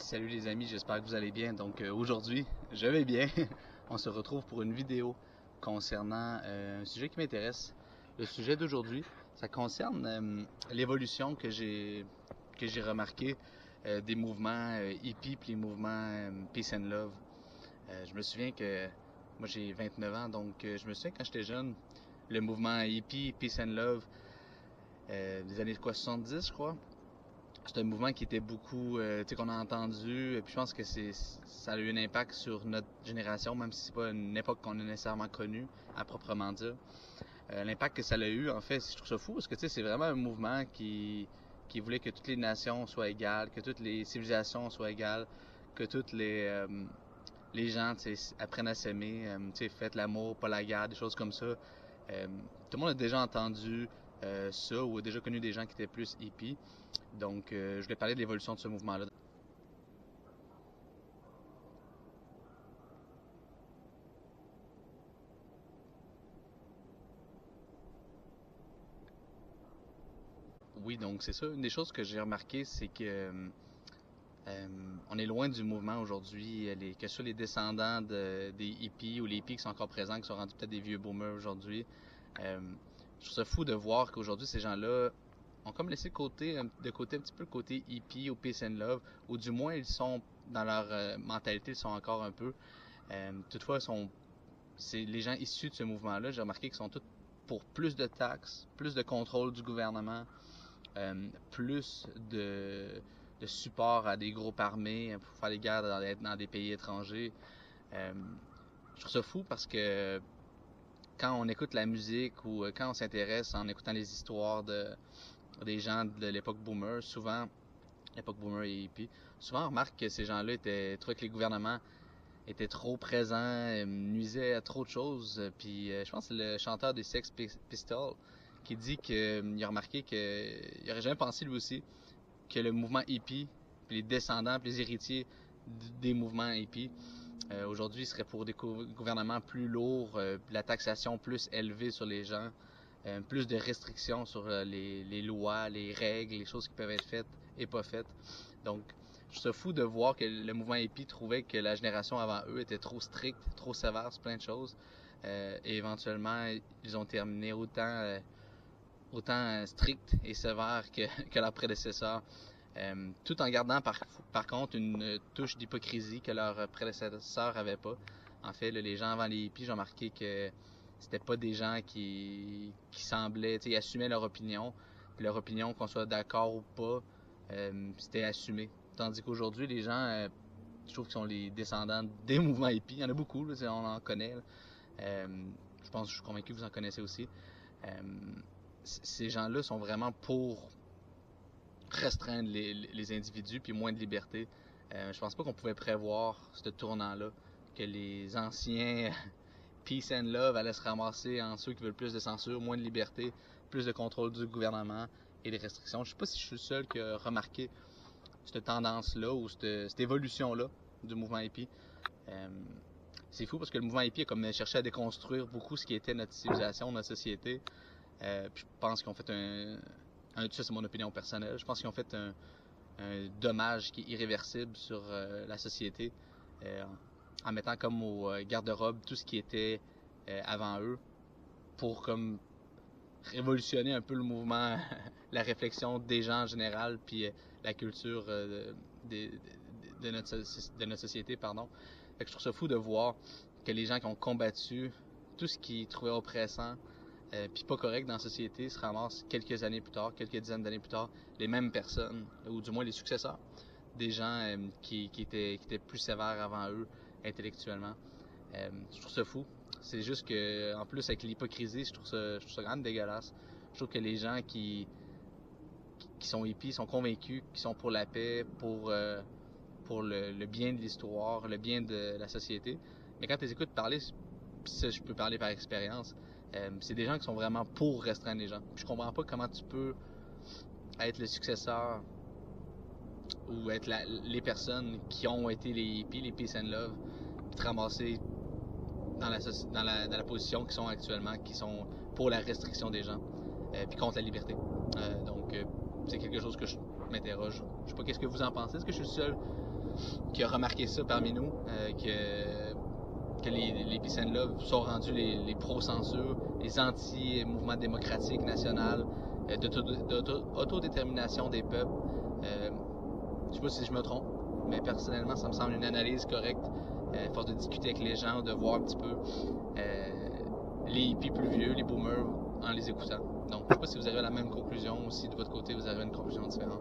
Salut les amis, j'espère que vous allez bien. Donc aujourd'hui, je vais bien. On se retrouve pour une vidéo concernant un sujet qui m'intéresse. Le sujet d'aujourd'hui, ça concerne l'évolution que j'ai remarqué des mouvements hippie puis les mouvements Peace and Love. Je me souviens que moi j'ai 29 ans, donc je me souviens quand j'étais jeune, le mouvement hippie, Peace and Love des années 70 je crois. C'est un mouvement qui était beaucoup, qu'on a entendu, et puis je pense que ça a eu un impact sur notre génération, même si c'est pas une époque qu'on a nécessairement connue, à proprement dire. L'impact que ça a eu, en fait, je trouve ça fou, parce que c'est vraiment un mouvement qui voulait que toutes les nations soient égales, que toutes les civilisations soient égales, que toutes les gens apprennent à s'aimer, faites l'amour, pas la guerre, des choses comme ça. Tout le monde a déjà entendu ça, ou a déjà connu des gens qui étaient plus hippies. Donc, je voulais parler de l'évolution de ce mouvement-là. Oui, donc c'est ça. Une des choses que j'ai remarqué, c'est que on est loin du mouvement aujourd'hui. Que ce soit les descendants des hippies ou les hippies qui sont encore présents, qui sont rendus peut-être des vieux boomers aujourd'hui. Je trouve ça fou de voir qu'aujourd'hui, ces gens-là ont comme laissé de côté un petit peu le côté hippie ou peace and love, ou du moins ils sont dans leur mentalité, ils sont encore un peu. Toutefois, c'est les gens issus de ce mouvement-là, j'ai remarqué qu'ils sont tous pour plus de taxes, plus de contrôle du gouvernement, plus de support à des groupes armés pour faire des guerres dans des pays étrangers. Je trouve ça fou parce que quand on écoute la musique ou quand on s'intéresse en écoutant les histoires des gens de l'époque boomer, souvent, l'époque boomer et hippie, souvent on remarque que ces gens-là trouvaient que les gouvernements étaient trop présents, nuisaient à trop de choses. Puis je pense que c'est le chanteur des Sex Pistols qui dit qu'il a remarqué qu'il n'aurait jamais pensé lui aussi que le mouvement hippie, puis les descendants, puis les héritiers des mouvements hippies, aujourd'hui seraient pour des gouvernements plus lourds, la taxation plus élevée sur les gens, plus de restrictions sur les lois, les règles, les choses qui peuvent être faites et pas faites. Donc, je trouve ça fou de voir que le mouvement hippie trouvait que la génération avant eux était trop stricte, trop sévère sur plein de choses. Et éventuellement, ils ont terminé autant stricts et sévères que leurs prédécesseurs. Tout en gardant par contre une touche d'hypocrisie que leurs prédécesseurs n'avaient pas. En fait, là, les gens avant les hippies, j'ai remarqué que c'était pas des gens qui semblaient, ils assumaient leur opinion. Puis leur opinion, qu'on soit d'accord ou pas, c'était assumé. Tandis qu'aujourd'hui, les gens, je trouve qu'ils sont les descendants des mouvements hippies. Il y en a beaucoup, là, on en connaît. Je suis convaincu que vous en connaissez aussi. Ces gens-là sont vraiment pour restreindre les individus puis moins de liberté. Je pense pas qu'on pouvait prévoir ce tournant-là, que les anciens peace and love allaient se ramasser en ceux qui veulent plus de censure, moins de liberté, plus de contrôle du gouvernement et des restrictions. Je sais pas si je suis le seul qui a remarqué cette tendance-là ou cette évolution-là du mouvement hippie. C'est fou parce que le mouvement hippie a comme cherché à déconstruire beaucoup ce qui était notre civilisation, notre société. Puis je pense qu'ils ont fait ça c'est mon opinion personnelle, je pense qu'ils ont fait un dommage qui est irréversible sur la société, en mettant comme au garde-robe tout ce qui était avant eux, pour comme révolutionner un peu le mouvement, la réflexion des gens en général, puis la culture de notre société, pardon. Fait que je trouve ça fou de voir que les gens qui ont combattu tout ce qu'ils trouvaient oppressant, puis pas correct dans la société, se ramassent quelques années plus tard, quelques dizaines d'années plus tard, les mêmes personnes, ou du moins les successeurs, des gens qui étaient plus sévères avant eux, intellectuellement. Je trouve ça fou. C'est juste que, en plus, avec l'hypocrisie, je trouve ça quand même dégueulasse. Je trouve que les gens qui sont hippies sont convaincus qu'ils sont pour la paix, pour le bien de l'histoire, le bien de la société. Mais quand tu les écoutes parler, ça, je peux parler par expérience, c'est des gens qui sont vraiment pour restreindre les gens. Je comprends pas comment tu peux être le successeur ou être les personnes qui ont été les hippies, les peace and love, puis te ramasser dans la position qu'ils sont actuellement, qui sont pour la restriction des gens, puis contre la liberté. Donc, c'est quelque chose que je m'interroge. Je sais pas qu'est-ce que vous en pensez. Est-ce que je suis le seul qui a remarqué ça parmi nous, que les Peace and Love sont rendus les pro-censure, les anti-mouvements démocratiques national, d'autodétermination des peuples. Je sais pas si je me trompe, mais personnellement, ça me semble une analyse correcte. À force de discuter avec les gens, de voir un petit peu les hippies plus vieux, les boomers, en les écoutant. Donc, je sais pas si vous avez la même conclusion ou si de votre côté vous avez une conclusion différente.